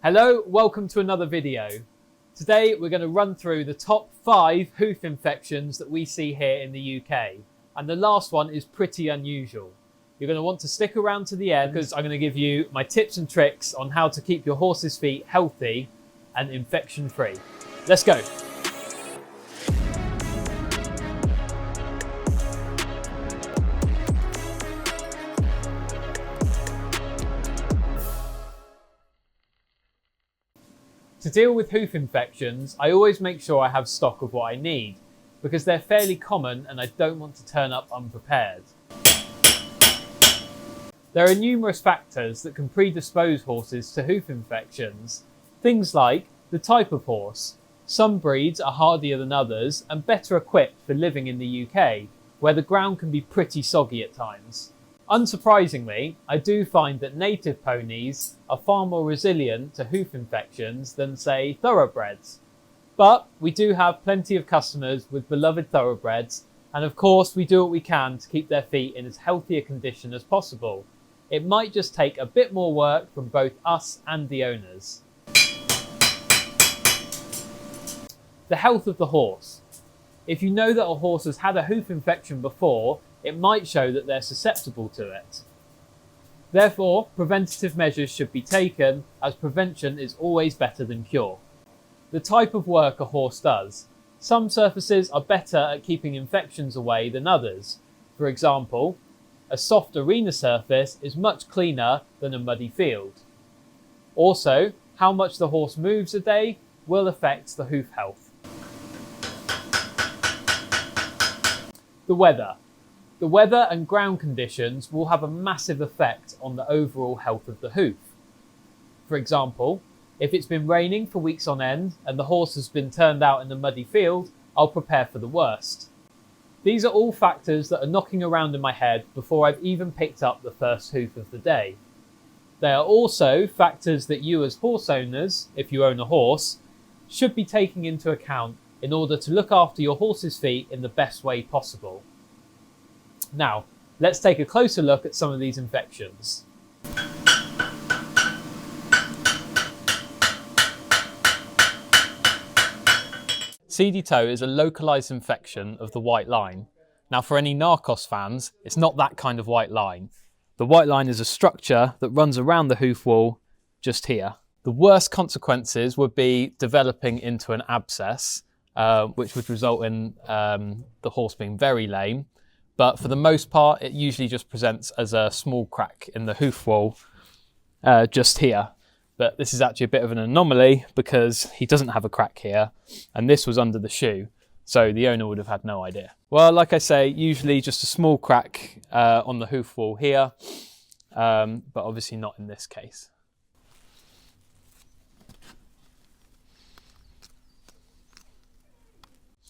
Hello, welcome to another video. Today we're going to run through the top 5 hoof infections that we see here in the UK. And the last one is pretty unusual. You're going to want to stick around to the end because I'm going to give you my tips and tricks on how to keep your horse's feet healthy and infection free. Let's go. To deal with hoof infections, I always make sure I have stock of what I need because they're fairly common and I don't want to turn up unprepared. There are numerous factors that can predispose horses to hoof infections. Things like the type of horse. Some breeds are hardier than others and better equipped for living in the UK, where the ground can be pretty soggy at times. Unsurprisingly, I do find that native ponies are far more resilient to hoof infections than, say, thoroughbreds. But we do have plenty of customers with beloved thoroughbreds, and of course we do what we can to keep their feet in as healthy a condition as possible. It might just take a bit more work from both us and the owners. The health of the horse. If you know that a horse has had a hoof infection before, it might show that they're susceptible to it. Therefore, preventative measures should be taken, as prevention is always better than cure. The type of work a horse does. Some surfaces are better at keeping infections away than others. For example, a soft arena surface is much cleaner than a muddy field. Also, how much the horse moves a day will affect the hoof health. The weather. The weather and ground conditions will have a massive effect on the overall health of the hoof. For example, if it's been raining for weeks on end and the horse has been turned out in a muddy field, I'll prepare for the worst. These are all factors that are knocking around in my head before I've even picked up the first hoof of the day. They are also factors that you as horse owners, if you own a horse, should be taking into account in order to look after your horse's feet in the best way possible. Now, let's take a closer look at some of these infections. Seedy toe is a localised infection of the white line. Now, for any Narcos fans, it's not that kind of white line. The white line is a structure that runs around the hoof wall just here. The worst consequences would be developing into an abscess, which would result in the horse being very lame. But for the most part, it usually just presents as a small crack in the hoof wall just here. But this is actually a bit of an anomaly because he doesn't have a crack here, and this was under the shoe, so the owner would have had no idea. Well, like I say, usually just a small crack on the hoof wall here, but obviously not in this case.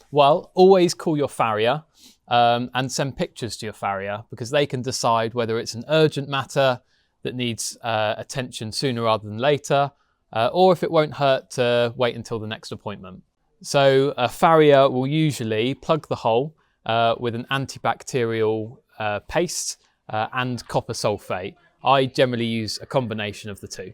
Well, always call your farrier. And send pictures to your farrier because they can decide whether it's an urgent matter that needs attention sooner rather than later, or if it won't hurt to wait until the next appointment. So a farrier will usually plug the hole with an antibacterial paste and copper sulfate. I generally use a combination of the two.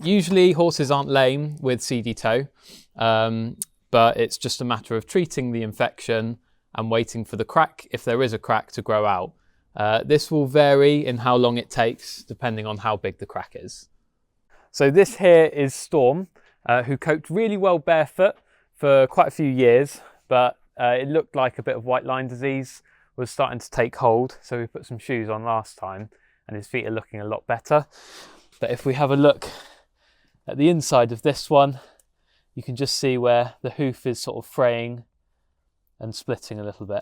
Usually horses aren't lame with seedy toe, but it's just a matter of treating the infection and waiting for the crack, if there is a crack, to grow out. This will vary in how long it takes depending on how big the crack is. So this here is Storm, who coped really well barefoot for quite a few years, but it looked like a bit of white line disease was starting to take hold, so we put some shoes on last time and his feet are looking a lot better. But if we have a look at the inside of this one, you can just see where the hoof is sort of fraying and splitting a little bit.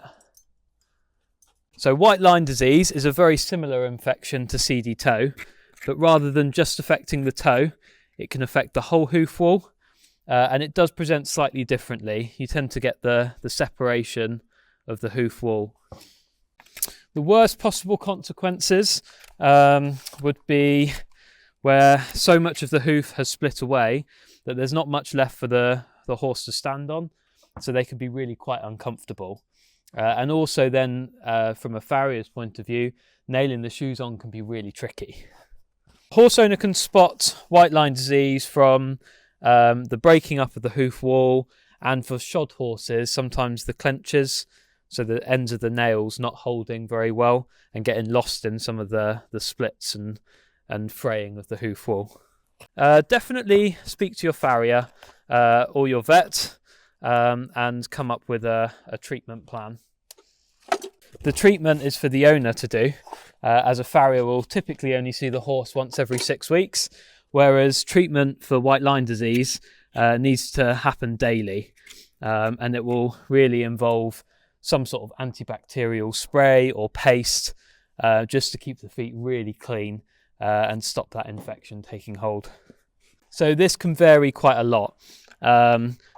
So white line disease is a very similar infection to seedy toe, but rather than just affecting the toe, it can affect the whole hoof wall, and it does present slightly differently. You tend to get the separation of the hoof wall. The worst possible consequences would be where so much of the hoof has split away that there's not much left for the horse to stand on, so they can be really quite uncomfortable. And also then, from a farrier's point of view, nailing the shoes on can be really tricky. Horse owner can spot white line disease from the breaking up of the hoof wall, and for shod horses, sometimes the clenches, so the ends of the nails not holding very well and getting lost in some of the splits and fraying of the hoof wall. Definitely speak to your farrier or your vet and come up with a treatment plan. The treatment is for the owner to do, as a farrier will typically only see the horse once every 6 weeks, whereas treatment for white line disease needs to happen daily, and it will really involve some sort of antibacterial spray or paste just to keep the feet really clean and stop that infection taking hold. So this can vary quite a lot.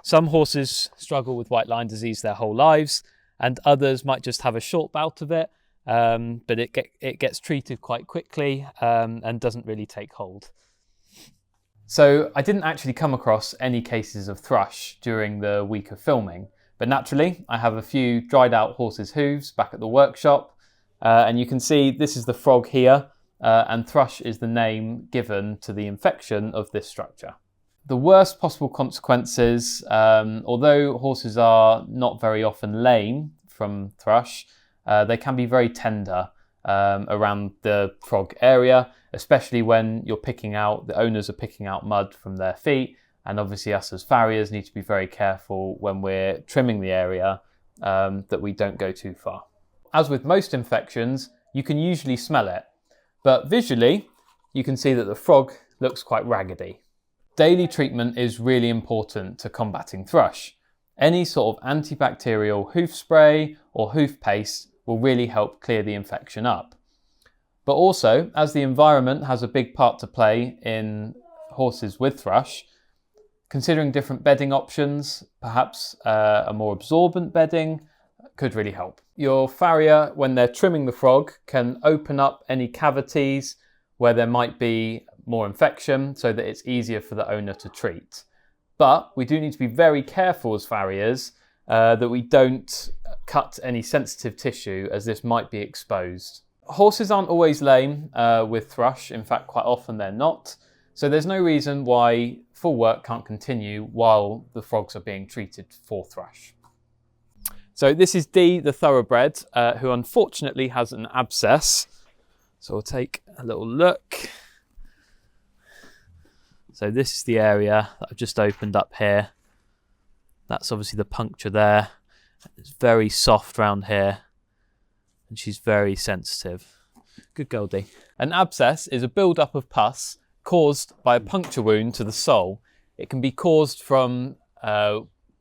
Some horses struggle with white line disease their whole lives, and others might just have a short bout of it, but it gets treated quite quickly and doesn't really take hold. So I didn't actually come across any cases of thrush during the week of filming, but naturally I have a few dried out horses' hooves back at the workshop, and you can see this is the frog here, and thrush is the name given to the infection of this structure. The worst possible consequences, although horses are not very often lame from thrush, they can be very tender around the frog area, especially when the owners are picking out mud from their feet, and obviously us as farriers need to be very careful when we're trimming the area that we don't go too far. As with most infections, you can usually smell it, but visually you can see that the frog looks quite raggedy. Daily treatment is really important to combating thrush. Any sort of antibacterial hoof spray or hoof paste will really help clear the infection up. But also, as the environment has a big part to play in horses with thrush, considering different bedding options, perhaps a more absorbent bedding, could really help. Your farrier, when they're trimming the frog, can open up any cavities where there might be more infection so that it's easier for the owner to treat. But we do need to be very careful as farriers that we don't cut any sensitive tissue, as this might be exposed. Horses aren't always lame with thrush, in fact quite often they're not, so there's no reason why full work can't continue while the frogs are being treated for thrush. So this is Dee, the thoroughbred, who unfortunately has an abscess. So we'll take a little look. So this is the area that I've just opened up here. That's obviously the puncture there. It's very soft around here, and she's very sensitive. Good girl, Dee. An abscess is a build-up of pus caused by a puncture wound to the sole. It can be caused from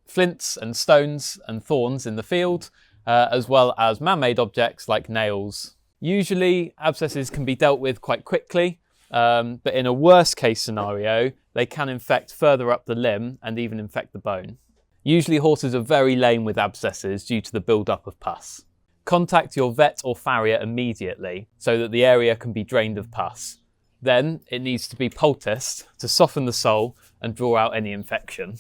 flints and stones and thorns in the field, as well as man-made objects like nails. Usually abscesses can be dealt with quite quickly, but in a worst case scenario, they can infect further up the limb and even infect the bone. Usually horses are very lame with abscesses due to the build-up of pus. Contact your vet or farrier immediately so that the area can be drained of pus. Then it needs to be poulticed to soften the sole and draw out any infection.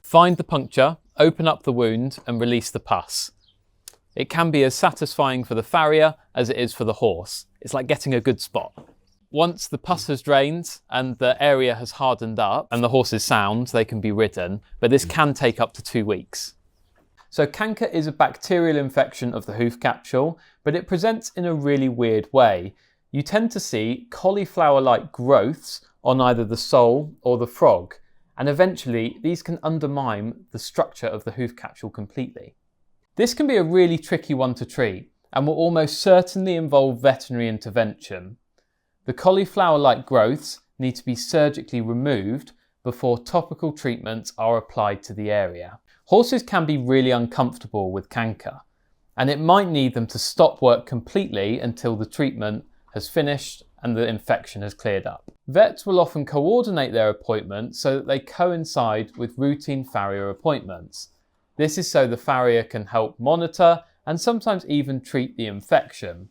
Find the puncture, open up the wound and release the pus. It can be as satisfying for the farrier as it is for the horse. It's like getting a good spot. Once the pus has drained and the area has hardened up and the horse is sound, they can be ridden, but this can take up to 2 weeks. So canker is a bacterial infection of the hoof capsule, but it presents in a really weird way. You tend to see cauliflower-like growths on either the sole or the frog, and eventually these can undermine the structure of the hoof capsule completely. This can be a really tricky one to treat and will almost certainly involve veterinary intervention. The cauliflower-like growths need to be surgically removed before topical treatments are applied to the area. Horses can be really uncomfortable with canker, and it might need them to stop work completely until the treatment has finished and the infection has cleared up. Vets will often coordinate their appointments so that they coincide with routine farrier appointments. This is so the farrier can help monitor and sometimes even treat the infection.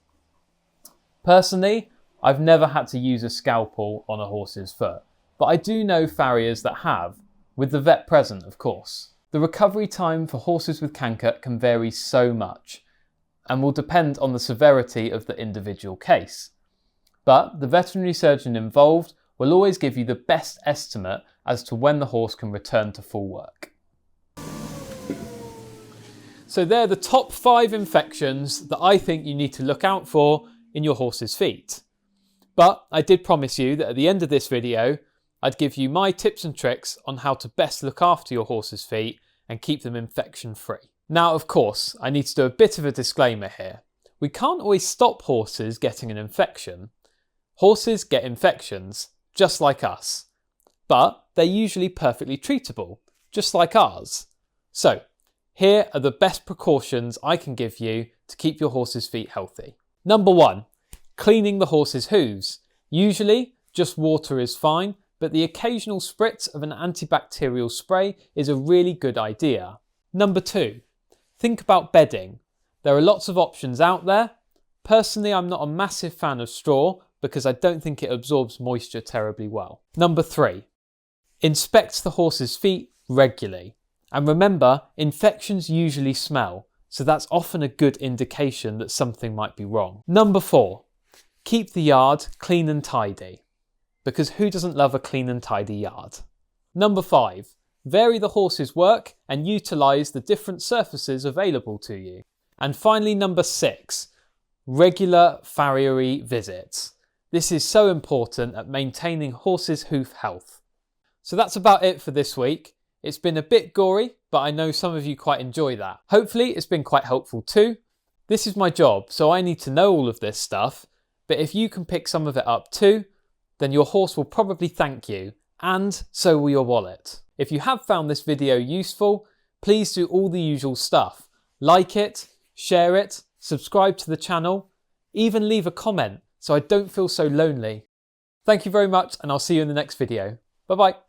Personally, I've never had to use a scalpel on a horse's foot, but I do know farriers that have, with the vet present, of course. The recovery time for horses with canker can vary so much and will depend on the severity of the individual case. But the veterinary surgeon involved will always give you the best estimate as to when the horse can return to full work. So they're the top 5 infections that I think you need to look out for in your horse's feet. But I did promise you that at the end of this video, I'd give you my tips and tricks on how to best look after your horse's feet and keep them infection free. Now, of course, I need to do a bit of a disclaimer here. We can't always stop horses getting an infection. Horses get infections, just like us. But they're usually perfectly treatable, just like ours. So, here are the best precautions I can give you to keep your horse's feet healthy. Number 1, cleaning the horse's hooves. Usually, just water is fine, but the occasional spritz of an antibacterial spray is a really good idea. Number 2, think about bedding. There are lots of options out there. Personally, I'm not a massive fan of straw because I don't think it absorbs moisture terribly well. Number 3, inspect the horse's feet regularly. And remember, infections usually smell, so that's often a good indication that something might be wrong. Number 4, keep the yard clean and tidy, because who doesn't love a clean and tidy yard? Number 5, vary the horse's work and utilise the different surfaces available to you. And finally, number 6, regular farrier visits. This is so important at maintaining horses' hoof health. So that's about it for this week. It's been a bit gory, but I know some of you quite enjoy that. Hopefully it's been quite helpful too. This is my job, so I need to know all of this stuff, but if you can pick some of it up too, then your horse will probably thank you, and so will your wallet. If you have found this video useful, please do all the usual stuff. Like it, share it, subscribe to the channel, even leave a comment so I don't feel so lonely. Thank you very much, and I'll see you in the next video. Bye bye.